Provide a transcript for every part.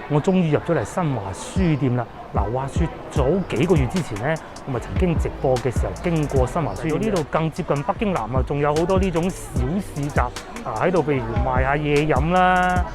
我終於入咗嚟新華書店啦！嗱，話說早幾個月之前咧，我咪曾經直播嘅時候經過新華書店呢度，更接近北京南啊，仲有好多呢種小市集啊喺度，譬如賣下嘢飲啦，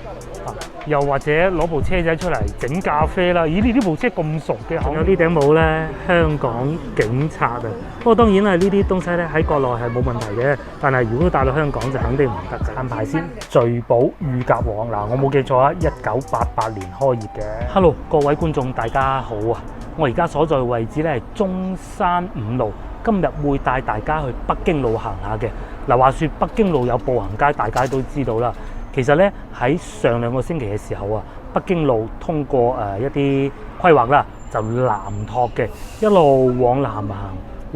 又或者攞部車仔出嚟整咖啡啦。咦？呢部車咁熟嘅，仲有呢頂帽咧，香港警察啊！不過當然啦，呢啲東西咧喺國內係冇問題嘅，但係如果帶到香港就肯定唔得㗎。攤牌先，聚寶御甲王嗱，我冇記錯啊，1988年開業嘅。Hello， 各位觀眾大家好啊！我而家所在位置咧係中山5路，今日會帶大家去北京路行下嘅。嗱，話說北京路有步行街，大家都知道啦。其實咧喺上2個星期嘅時候啊，北京路通過一啲規劃啦，就南拓嘅，一路往南行，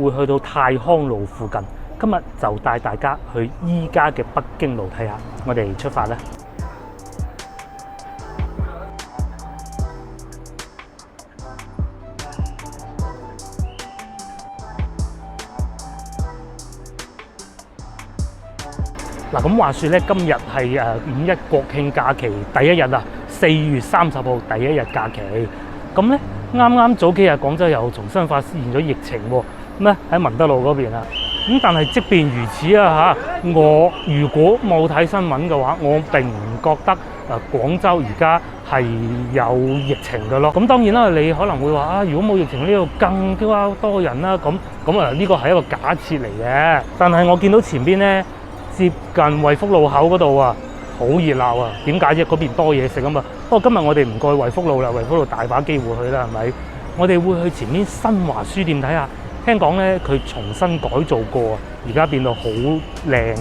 會去到泰康路附近。今日就帶大家去依家嘅北京路睇下，我哋出發啦！嗱，咁話說咧，今日係5一國慶假期第一日啊，4月30號第一日假期。咁咧，啱啱早幾日廣州又重新發現咗疫情喎，咁咧喺文德路嗰邊啊。咁但係即便如此啊嚇，我如果冇睇新聞嘅話，我並唔覺得廣州而家係有疫情嘅咯。咁當然啦，你可能會話啊，如果冇疫情呢度更加多人啦。咁呢個係一個假設嚟嘅。但係我見到前邊咧，接近惠福路口嗰度啊，好熱鬧啊！點解啫？嗰邊多嘢食啊嘛。不過今日我哋唔過去惠福路啦，惠福路大把機會去啦，係咪？我哋會去前面新華書店睇下。聽講咧，佢重新改造過，而家變到好靚。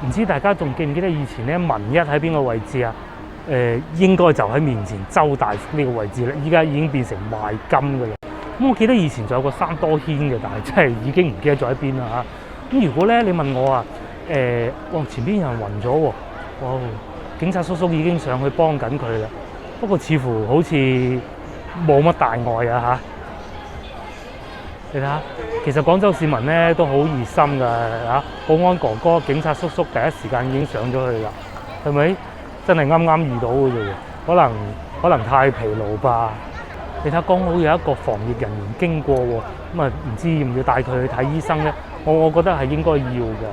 唔知大家仲記唔記得以前咧，文一喺邊個位置啊？應該就喺面前周大福呢個位置啦。依家已經變成賣金嘅啦。咁我記得以前仲有個山多軒嘅，但係真係已經唔記得咗喺邊啦嚇。咁如果咧你問我啊，哇前邊有人暈咗喎，哇警察叔叔已經上去幫緊佢啦。不過似乎好似冇乜大礙啊嚇。你睇下，其實廣州市民咧都好熱心㗎嚇，保安哥哥、警察叔叔第一時間已經上咗去啦，係咪？真係啱啱遇到嘅啫喎，可能太疲勞吧。你睇剛好有一個防疫人員經過喎，咁啊唔知要唔要帶佢去睇醫生咧？我覺得係應該要嘅。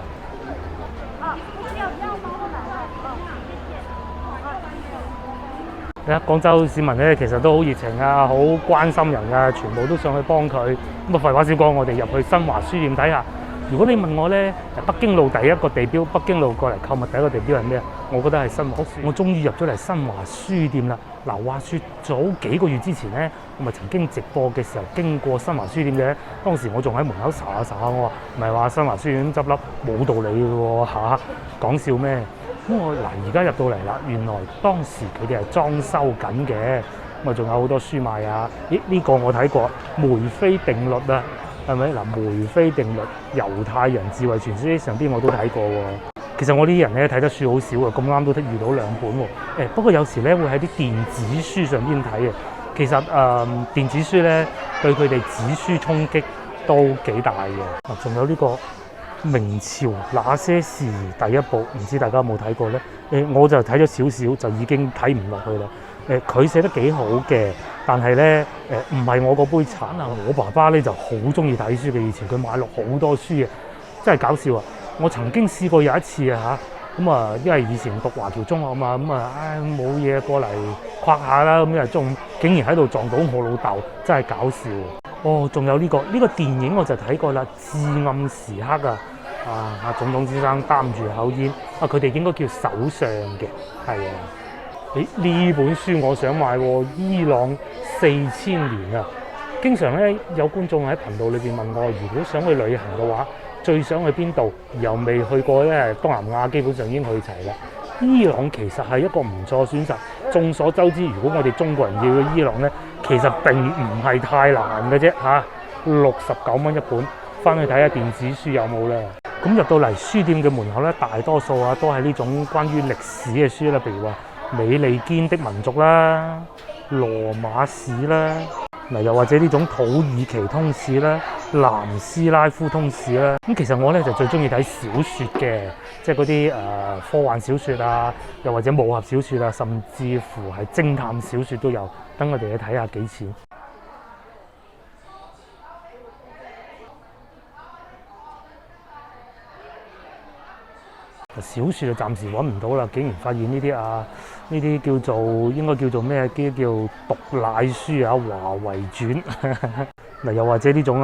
廣州市民咧，其實都好熱情啊，好關心人啊，全部都上去幫佢。咁啊，廢話少講，我哋入去新華書店睇下。如果你問我咧，北京路第一個地標，北京路過嚟購物第一個地標係咩啊？我覺得係新華書。我終於入咗嚟新華書店啦！嗱，話說早幾個月之前咧，我咪曾經直播嘅時候經過新華書店嘅，當時我仲喺門口查下，我話唔係話新華書院執笠冇道理嘅喎嚇，講笑咩？咁我而家入到嚟啦，原來當時佢哋係裝修緊嘅，咁啊仲有好多書賣啊！呢個我睇過梅菲定律啊，係咪嗱？梅菲定律、猶太人智慧傳說上邊我都睇過喎。其實我啲人咧睇得書好少啊，咁啱都遇到2本喎。不過有時咧會喺啲電子書上邊睇嘅。其實電子書咧對佢哋紙書衝擊都幾大嘅。仲有呢個明朝那些事第一部，唔知大家有冇睇過呢？我就睇咗少少，就已經睇唔落去啦。佢寫得幾好嘅，但係呢，唔係我嗰杯茶啊！我爸爸呢就好中意睇書嘅，以前佢買落好多書嘅，真係搞笑啊！我曾經試過有一次啊嚇，咁啊，因為以前讀華僑中學嘛，咁啊，冇嘢過嚟逛下啦，咁啊中午竟然喺度撞到我老豆，真係搞笑。哦，仲有呢個電影我就睇過啦，《至暗時刻》啊！阿總統先生擔住口煙，佢哋應該叫首相嘅，係啊。呢本書我想買喎，伊朗4000年啊！經常咧有觀眾喺頻道裏邊問我，如果想去旅行嘅話，最想去邊度？又未去過咧，東南亞基本上已經去齊啦。伊朗其實係一個唔錯選擇。眾所周知，如果我哋中國人要去伊朗咧，其實並唔係太難嘅啫嚇，69蚊一本，翻去睇下電子書有冇啦。咁入到嚟書店嘅門口咧，大多數啊都係呢種關於歷史嘅書啦，譬如話美利堅的民族啦、羅馬史啦，嗱又或者呢種土耳其通史啦、南斯拉夫通史啦。咁其實我咧就最中意睇小説嘅，即係嗰啲科幻小説啊，又或者武俠小説啊，甚至乎係偵探小説都有。等我哋去睇下幾錢。小説就暫時揾唔到啦，竟然發現呢啲叫做應該叫做咩？啲叫毒奶書啊，華為傳嗱，又或者呢種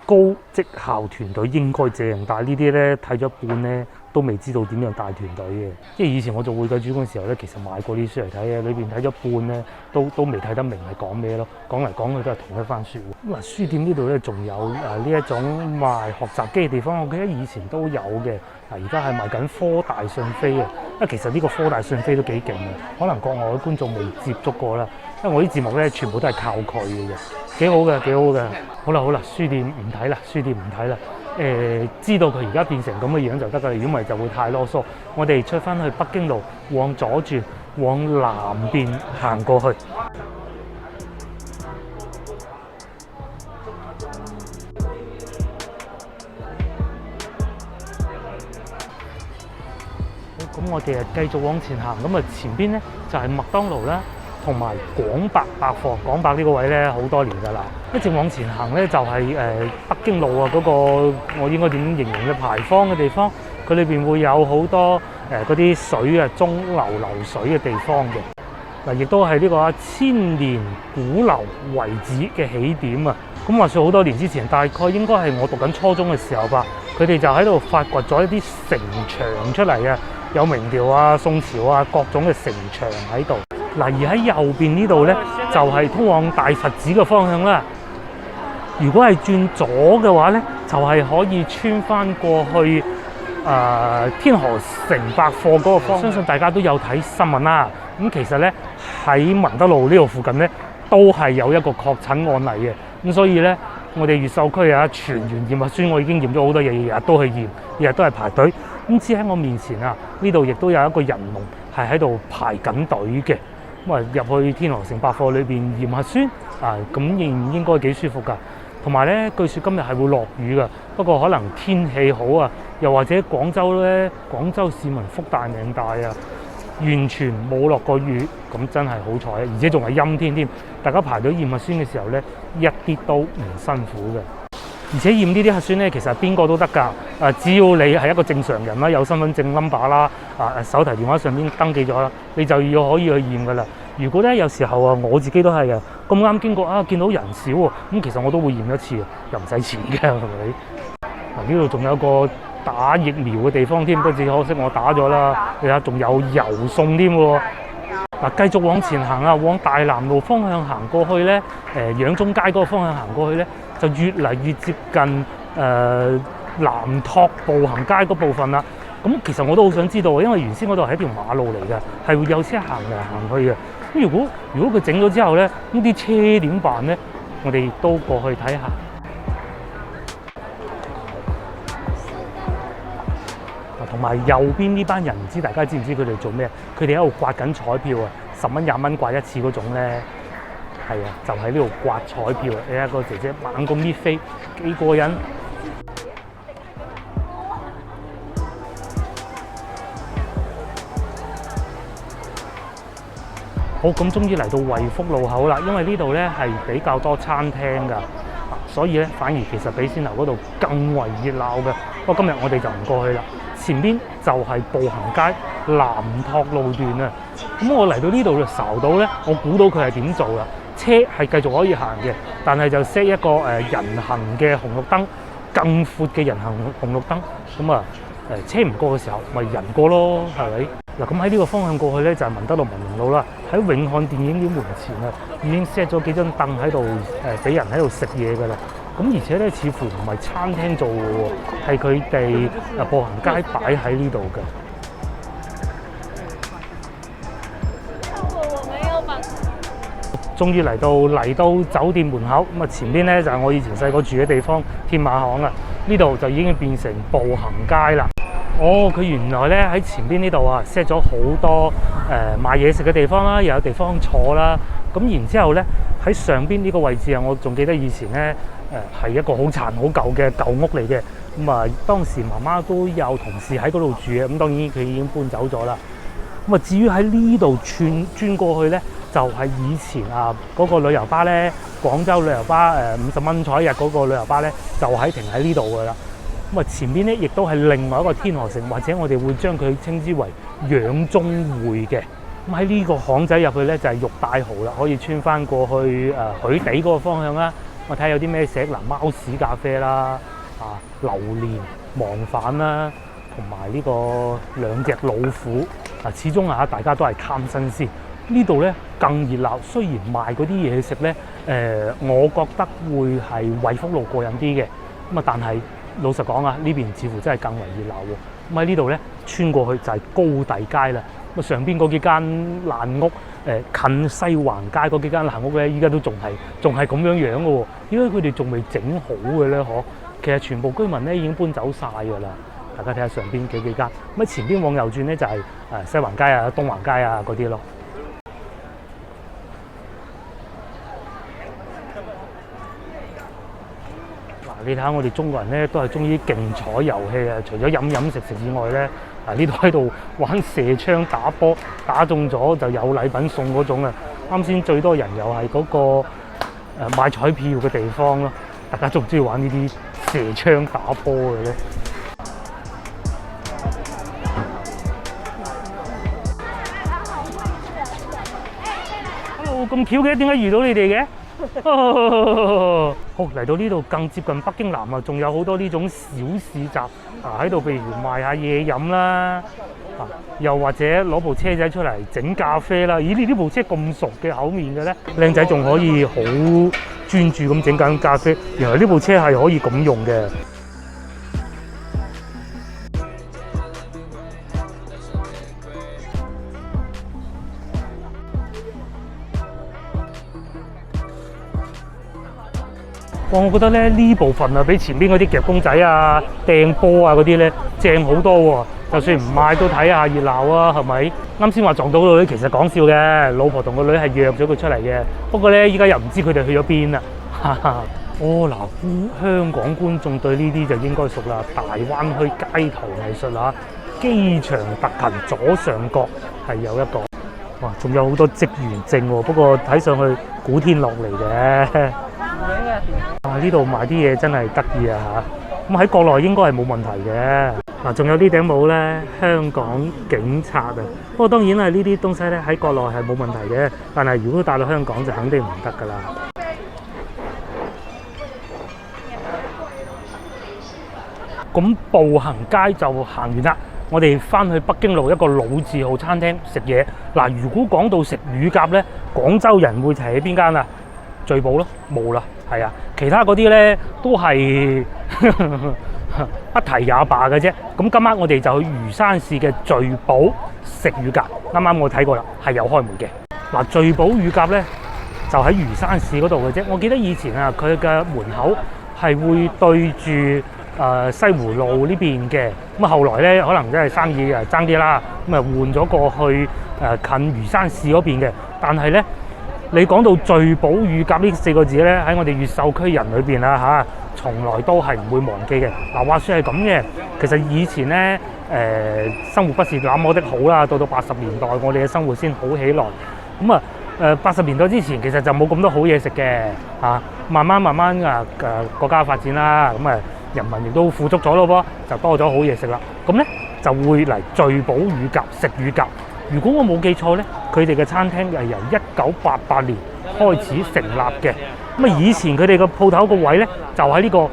高績效團隊應該這樣，但係呢啲咧睇咗一半咧都未知道點樣帶團隊嘅。即係以前我做會計主管嘅時候咧，其實買過啲書嚟睇嘅，裏邊睇咗半咧都未睇得明係講咩咯，講嚟講去都係同一番説話。咁書店呢度咧仲有呢一種賣學習機嘅地方，我記得以前都有嘅。而家係賣緊科大訊飛啊！其實呢個科大訊飛都幾勁嘅，可能國外嘅觀眾未接觸過啦。因為我啲節目咧全部都係靠佢嘅啫，幾好嘅，幾好嘅。好啦，書店唔睇啦，知道佢而家變成咁嘅樣就得㗎啦，如果唔係就會太囉嗦。我哋出翻去北京路，往左轉，往南邊行過去。咁我哋繼續往前行，咁前邊咧就係麥當勞啦，同埋廣百百貨。廣百呢個位咧好多年㗎啦，一直往前行咧就係北京路嗰個我應該點形容嘅牌坊嘅地方，佢裏邊會有好多嗰啲水中流水嘅地方嘅。嗱，亦都係呢個千年古樓遺址嘅起點啊！咁話說好多年之前，大概應該係我讀緊初中嘅時候吧，佢哋就喺度發掘咗一啲城牆出嚟啊！有明朝啊、宋朝啊各種嘅城牆喺度。嗱，而喺右邊呢度咧，就係通往大佛寺嘅方向啦。如果係轉左嘅話咧，就係可以穿翻過去天河城百貨嗰個方向。相信大家都有睇新聞啦。咁其實咧喺文德路呢度附近咧，都係有一個確診案例嘅。咁所以咧，我哋越秀區全員驗核酸，我已經驗咗好多嘢，日日都去驗，日日都係排隊。咁只喺我面前呢度亦都有一個人龍係喺度排緊隊嘅。咁入去天河城百貨裏邊驗核酸咁應該幾舒服㗎。同埋咧，據說今日係會落雨㗎，不過可能天氣好又或者廣州市民福大命大完全冇落過雨，咁真係好彩，而且仲係陰天添。大家排隊驗核酸嘅時候咧，一啲都唔辛苦嘅。而且驗呢啲核酸咧，其實邊個都得㗎。只要你係一個正常人啦，有身份證 number 啦，手提電話上邊登記咗啦，你就要可以去驗㗎啦。如果咧有時候我自己都係咁啱經過見到人少喎，咁其實我都會驗一次，又唔使錢嘅，係咪？呢度仲有個打疫苗嘅地方添，不過只可惜我打咗啦。你睇仲有油送添喎。繼續往前行往大南路方向行過去咧，養中街嗰個方向行過去咧，就越嚟越接近南拓步行街嗰部分啦。咁其實我都好想知道，因為原先嗰度係一條馬路嚟嘅，係會有車行嚟行去嘅。咁如果佢整咗之後咧，咁啲車點辦咧？我哋都過去睇下。同埋右邊呢班人，唔知大家知唔知佢哋做咩？佢哋喺度刮緊彩票10蚊20蚊刮一次嗰種咧，係就喺呢度刮彩票你睇個姐姐猛咁搣飛，幾過癮！好，咁終於嚟到惠福路口啦，因為呢度咧係比較多餐廳㗎，所以咧反而其實比仙樓嗰度更為熱鬧嘅。不過今日我哋就唔過去啦。前邊就係步行街南拓路段啊！咁我嚟到呢度就睄到咧，我估到佢係點做啦。車係繼續可以行嘅，但係就 set 一個人行嘅紅綠燈，更闊嘅人行紅綠燈。咁車唔過嘅時候，咪人過咯，係咪？嗱，咁喺呢個方向過去咧，就係文德路文明路啦。喺永漢電影院門前已經 set 咗幾張凳喺度，俾人喺度食嘢㗎啦。咁而且咧，似乎唔係餐廳做嘅喎，係佢哋步行街擺喺呢度嘅。終於嚟到酒店門口，咁啊前邊咧就係我以前細個住嘅地方天馬巷啦，呢度就已經變成步行街啦。哦，佢原來咧喺前邊呢度啊 set 咗好多賣嘢食嘅地方啦，又有地方坐啦。咁然之後咧喺上邊呢個位置啊，我仲記得以前咧係一個好殘好舊嘅舊屋嚟嘅。咁啊當時媽媽都有同事喺嗰度住嘅，咁當然佢已經搬走咗啦。咁啊至於喺呢度轉過去咧，就係以前啊嗰個旅遊巴咧，廣州旅遊巴50蚊坐一日嗰個旅遊巴咧，就停喺呢度噶啦。咁啊前邊咧亦都係另外一個天河城，或者我哋會將佢稱之為養中匯嘅。咁喺呢個巷仔入去咧就係玉帶蠔啦，可以穿翻過去許地嗰個方向啦。我睇下有啲咩食嗱，貓屎咖啡啦，榴蓮忘返啦，同埋呢個兩隻老虎。始終大家都係貪新鮮。呢度咧更熱鬧，雖然賣嗰啲嘢食咧，我覺得會係惠福路過癮啲嘅。咁但係老實講呢邊似乎真係更為熱鬧喎。咁喺呢度咧穿過去就係高第街啦。咁上邊嗰幾間爛屋，近西環街嗰幾間爛屋咧，依家都仲係咁樣樣嘅喎。點解佢哋仲未整好嘅咧？其實全部居民咧已經搬走晒㗎啦。大家睇下上邊幾間。咁喺前邊往右轉咧就係西環街啊、東環街啊嗰啲咯。你睇下我哋中國人咧都係中意競彩遊戲啊！除咗飲食以外咧，呢度喺度玩射槍打波，打中咗就有禮品送嗰種啊！啱先最多人又係嗰個買彩票嘅地方咯。大家中唔中意玩呢啲射槍打波嘅咧？Hello， 咁巧嘅，點解遇到你哋嘅？好，嚟到呢度更接近北京南啊，仲有好多呢種小市集喺度，譬如賣下嘢飲啦，又或者攞部車仔出嚟整咖啡啦。咦，你呢部車咁熟嘅口面嘅咧？靚仔仲可以好專注咁整緊咖啡，原來呢部車係可以咁用嘅。我覺得咧呢部分比前邊嗰啲夾公仔啊、掟波啊嗰啲咧正好多喎。就算唔買都睇下熱鬧啊，係咪？啱先話撞到個女，其實講笑嘅，老婆同個女係約咗佢出嚟嘅。不過咧，依家又唔知佢哋去咗邊啦。香港觀眾對呢啲就應該熟啦。大灣區街頭藝術啊，機場特勤左上角係有一個。哇，仲有好多職員證喎，不過睇上去古天樂嚟嘅。呢度賣啲嘢真係得意啊！咁喺國內應該係冇問題嘅。仲有呢頂帽咧，香港警察啊。不過當然啦，呢啲東西咧喺國內係冇問題嘅，但係如果帶到香港就肯定唔得噶啦。咁步行街就行完啦，我哋翻去北京路一個老字號餐廳食嘢。嗱，如果講到食乳鴿咧，廣州人會提起邊間啊？聚寶咯，冇啦，係啊，其他嗰啲咧都係不提也罷嘅啫。咁今晚我哋就去魚山市嘅聚寶食乳鴿。啱啱我睇過啦，係有開門嘅。嗱，聚寶乳鴿咧就喺魚山市嗰度嘅啫。我記得以前啊，佢嘅門口係會對住西湖路呢邊嘅。咁啊，後來咧可能真係生意爭啲啦，咁啊換咗過去近魚山市嗰邊嘅。但係咧，你講到聚寶乳鴿呢4個字咧，喺我哋越秀區人裏邊啦從來都係唔會忘記嘅。嗱，話說係咁嘅，其實以前咧生活不是那麼的好啦，到80年代我哋嘅生活先好起來。咁80年代之前其實就冇咁多好嘢食嘅慢慢國家發展啦，咁人民亦都富足咗咯噃，就多咗好嘢食啦。咁咧就會嚟聚寶乳鴿食乳鴿。如果我冇記錯咧，佢哋嘅餐廳係由1988年開始成立嘅。咁以前佢哋個鋪頭個位咧就喺呢個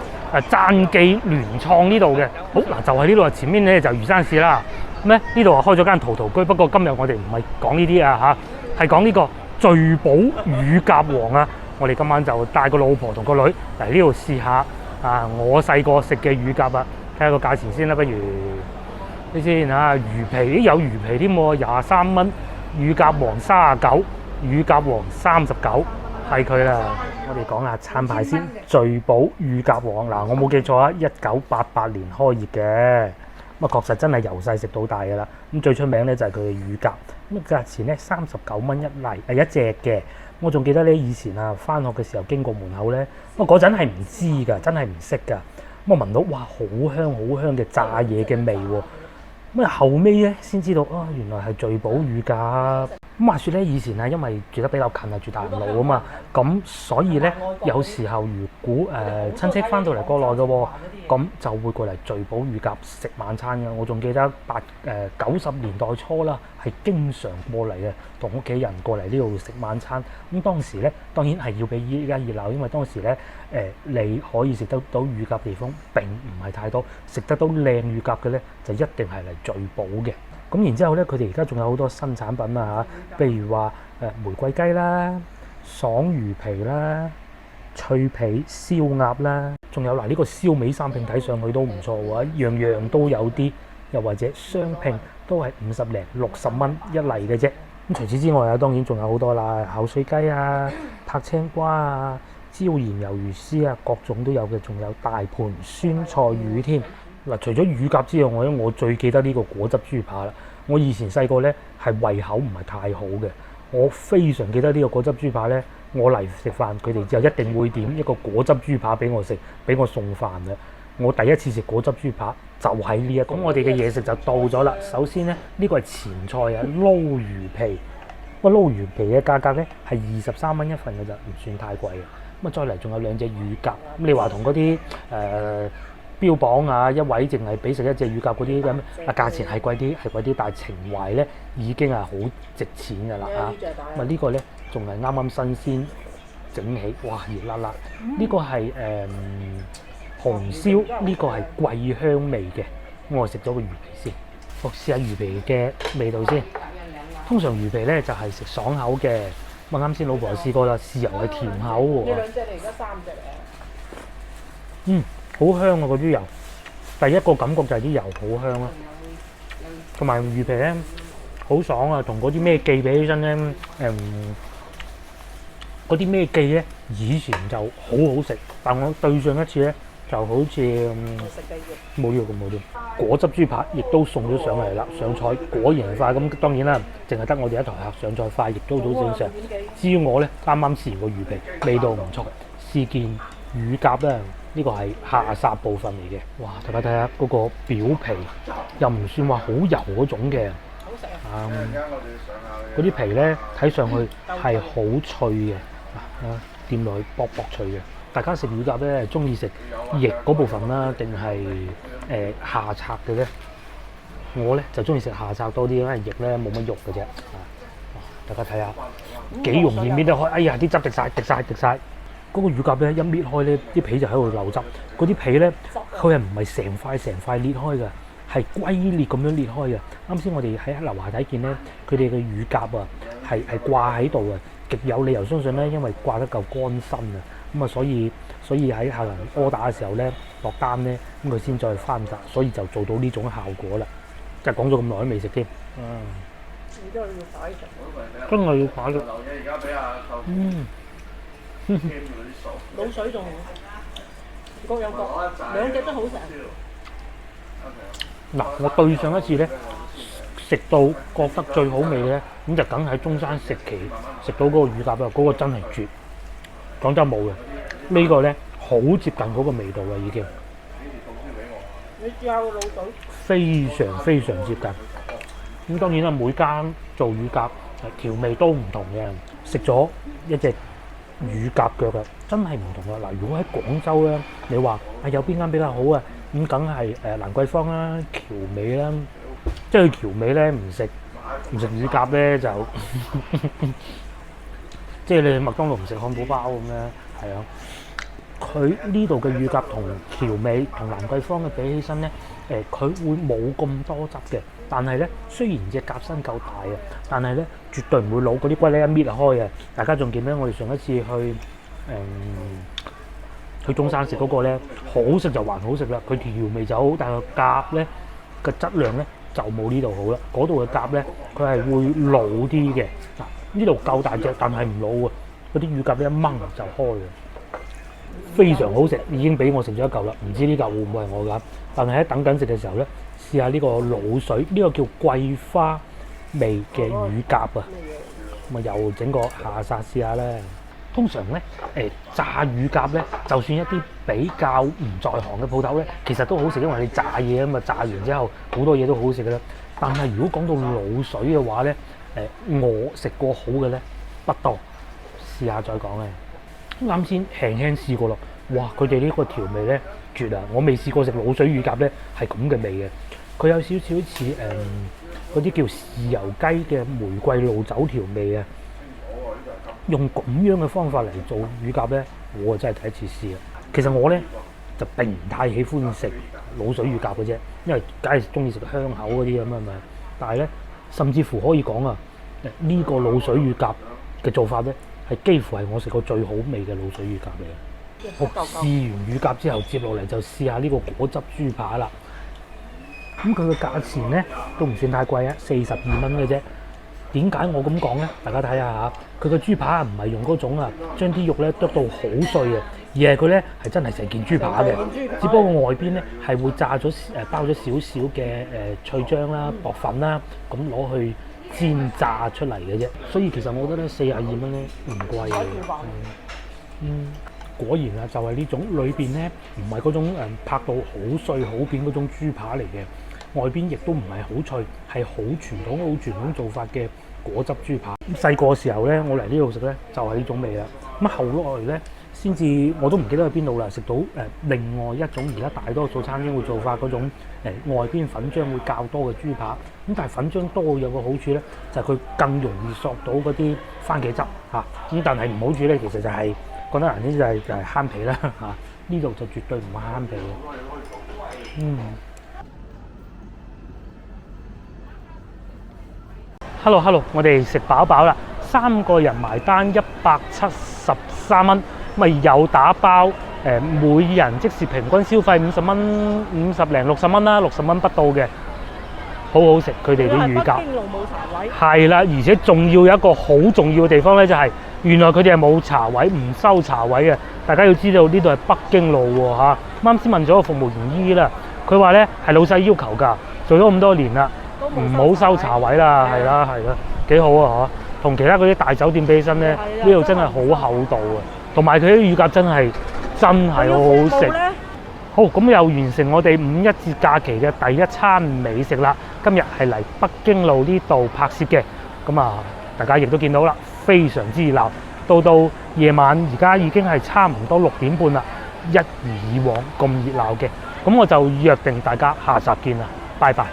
讚記聯創呢度嘅。好嗱，就喺呢度前面咧就魚山市啦。咁咧呢度開咗間陶陶居，不過今日我哋唔係講呢啲係講呢個聚寶乳鴿王啊。我哋今晚就帶個老婆同個女嚟呢度試下我細個食嘅乳鴿啊，睇下個價錢先啦，不如。你先魚皮有魚皮添喎，23蚊，乳鴿王39，乳鴿王39係佢啦。我哋講下餐牌先，聚寶乳鴿王嗱，我冇記錯啊，1988年開業嘅。咁啊，確實真係由細食到大㗎啦。咁最出名咧就係佢嘅乳鴿，咁價錢咧39蚊一例，係一隻嘅。我仲記得咧以前啊，翻學嘅時候經過門口咧，我嗰陣係唔知㗎，真係唔識㗎。咁我聞到哇，好香好香嘅炸嘢嘅味喎。咁啊後尾咧先知道啊，原來係聚寶乳鴿。咁話説咧，以前啊，因為住得比較近啊，住大人路啊嘛，咁所以咧有時候如果親戚翻到嚟國內嘅喎，咁就會過嚟聚寶乳鴿食晚餐嘅。我仲記得90年代初啦，係經常過嚟嘅，同屋企人過嚟呢度食晚餐。咁當時咧當然係要比依家熱鬧，因為當時咧你可以食得到乳鴿地方並唔係太多，食得到靚乳鴿嘅咧就一定係嚟聚寶嘅。咁然之後咧，佢哋而家仲有好多新產品啊嚇，譬如話玫瑰雞啦、爽魚皮啦、脆皮燒鴨啦，仲有嗱呢個燒味三拼睇上去都唔錯喎，樣樣都有啲，又或者雙拼都係50零60蚊一例嘅啫。咁除此之外啊，當然仲有好多啦，口水雞啊、拍青瓜啊、椒鹽魷魚絲啊，各種都有嘅，仲有大盤酸菜魚添。嗱，除咗乳鴿之外，我最記得呢個果汁豬扒啦。我以前細個咧係胃口唔係太好嘅，我非常記得呢個果汁豬扒咧。我嚟食飯，佢哋就一定會點一個果汁豬扒俾我食，俾我送飯嘅。我第一次食果汁豬扒就喺呢一個。咁我哋嘅嘢食就到咗啦。首先咧，呢個係前菜啊，撈魚皮。個撈魚皮嘅價格咧係23蚊一份嘅咋，唔算太貴嘅。咁啊，再嚟仲有兩隻乳鴿。咁你話同嗰啲標榜啊，一位淨係俾食一隻乳鴿嗰啲咁，啊價錢係貴啲，但係情懷咧已經係好值錢㗎啦嚇。咁啊呢個咧仲係啱啱新鮮整起，哇熱辣辣！呢個係紅燒，呢個係桂香味嘅。我食咗個魚皮先，我試下魚皮嘅味道先。通常魚皮咧就係食爽口嘅，咁啱先老婆試過啦，豉油係甜口喎。呢兩隻嚟，而家3隻嚟。好香啊！嗰啲油，第一個感覺就係啲油好香啦，同埋魚皮咧好爽啊！同嗰啲咩記比起身咧，嗰啲咩記咧以前就好好食，但我對上一次咧就好似冇料咁冇料。果汁豬扒亦都送咗上嚟啦，上菜果然快。咁當然啦，淨係得我哋一台客上菜快，亦都好正常。至於我咧，啱啱試完個魚皮，味道唔錯。試見乳鴿咧。呢個係下殺部分嚟嘅，哇！大家睇下嗰個表皮，又唔算話好油嗰種嘅，嗰啲皮咧睇上去係好脆嘅，掂落去薄薄脆嘅。大家食乳鴿咧，中意食翼嗰部分啦，定係下拆嘅咧？我咧就中意食下拆多啲，因為翼咧冇乜肉嘅啫。大家睇下幾容易搣得開，哎呀啲汁滴晒。嗰個乳鴿咧一搣開咧，啲皮就喺度流汁。嗰啲皮咧，佢係唔係成塊裂開嘅，係龜裂咁樣裂開嘅。啱先我哋喺樓下睇見咧，佢哋嘅乳鴿啊係掛喺度啊，極有理由相信咧，因為掛得夠乾身啊，咁啊所以喺客人柯打嘅時候咧落單咧，咁佢先再翻炸，所以就做到呢種效果啦。即係講咗咁耐都未食添。你都要擺食，真係要擺食。滷水仲各有各，兩隻都好食。嗱，我對上一次咧食到覺得最好味嘅咧，咁就梗喺中山食期食到嗰個乳鴿啦，嗰個真係絕。廣州冇嘅，呢個咧好接近嗰個味道啦已經。你試下個滷水，非常接近。咁當然啦，每間做乳鴿調味都唔同嘅。食咗一隻乳鴿腳啊，真係唔同啊！嗱，如果喺廣州咧，你話有邊間比較好啊？咁梗係蘭桂坊啦、僑美啦。即係去僑美咧，唔食乳鴿咧就即係你去麥當勞唔食漢堡包咁樣，係啊。佢呢度嘅乳鴿同僑美同蘭桂坊嘅比起身咧，佢會冇咁多汁嘅。但係咧，雖然隻鴿身夠大啊，但係咧絕對唔會老，嗰啲骨咧一搣就開啊！大家仲記唔記得我哋上一次去中山食嗰個咧，好食就還好食啦，佢調味就好，但係個鴿咧嘅質量咧就冇呢度好啦。嗰度嘅鴿咧，佢係會老啲嘅。嗱，呢度夠大隻，但係唔老啊！嗰啲乳鴿一掹就開嘅，非常好食，已經俾我食咗一嚿啦。唔知呢嚿會唔會係我㗎？但係喺等緊食嘅時候咧，試下呢個滷水，呢個叫桂花味嘅乳鴿啊！咁啊又整個下殺試下咧。通常咧炸乳鴿咧，就算一啲比較唔在行嘅鋪頭咧，其實都好食，因為你炸嘢啊嘛，炸完之後好多嘢都好食嘅啦。但係如果講到滷水嘅話咧，我食過好嘅咧不多，試下再講咧。啱先輕輕試過咯，哇！佢哋呢個調味咧絕啊！我未試過食滷水乳鴿咧係咁嘅味嘅，佢有少少似嗰啲叫豉油雞嘅玫瑰露酒調味啊。用咁樣嘅方法嚟做乳鴿咧，我真係第一次試啊！其實我咧就並唔太喜歡食滷水乳鴿嘅啫，因為梗係中意食香口嗰啲咁啊嘛。但係咧，甚至乎可以講啊，呢個滷水乳鴿嘅做法咧，係幾乎係我食過最好味嘅滷水乳鴿嚟嘅。好，試完乳鴿之後，接落嚟就試下呢個果汁豬扒啦。咁佢嘅價錢咧都唔算太貴啊，42蚊嘅啫。點解我咁講咧？大家睇下嚇，佢個豬扒唔係用嗰種啊，將啲肉咧剁到好碎啊，而係佢咧係真係成件豬扒嘅，只不過外邊咧係會炸咗包咗少少嘅脆漿啦、薄粉啦，咁攞去煎炸出嚟嘅啫。所以其實我覺得咧42蚊咧唔貴嘅。果然啊，就係呢種裏邊咧唔係嗰種拍到好碎好片嗰種豬扒嚟嘅。外邊亦都唔係好脆，係好傳統做法嘅果汁豬扒。細個時候咧，我嚟呢度食咧就係呢種味啦。咁後來咧先至我都唔記得去邊度啦，食到另外一種而家大多數餐廳會做法嗰種外邊粉漿會較多嘅豬扒。咁但係粉漿多有個好處咧，就係佢更容易索到嗰啲番茄汁嚇。咁但係唔好處咧，其實就係講得難聽就係慳皮啦嚇。呢度就絕對唔係慳皮嘅。Hello， 我哋食飽飽啦，3個人埋單173蚊，咪有打包每人即時平均消費50蚊，50零60蚊啦，60蚊不到嘅，好好食佢哋啲乳鴿。北京路冇茶位。係啦，而且仲要有一個好重要嘅地方咧，就係原來佢哋係冇茶位，唔收茶位嘅。大家要知道呢度係北京路喎嚇。啱先問咗個服務員姨啦，佢話咧係老細要求㗎，做咗咁多年啦。唔好收茶位啦，係啦，幾好啊嗬！同其他嗰啲大酒店比起身咧，呢度真係好厚道啊，同埋佢啲乳鴿真係好好食。好，咁又完成我哋5·1節假期嘅第一餐美食啦。今日係嚟北京路呢度拍攝嘅，咁啊，大家亦都見到啦，非常之熱鬧。到夜晚而家已經係差唔多6點半啦，一如以往咁熱鬧嘅。咁我就約定大家下集見啦，拜拜。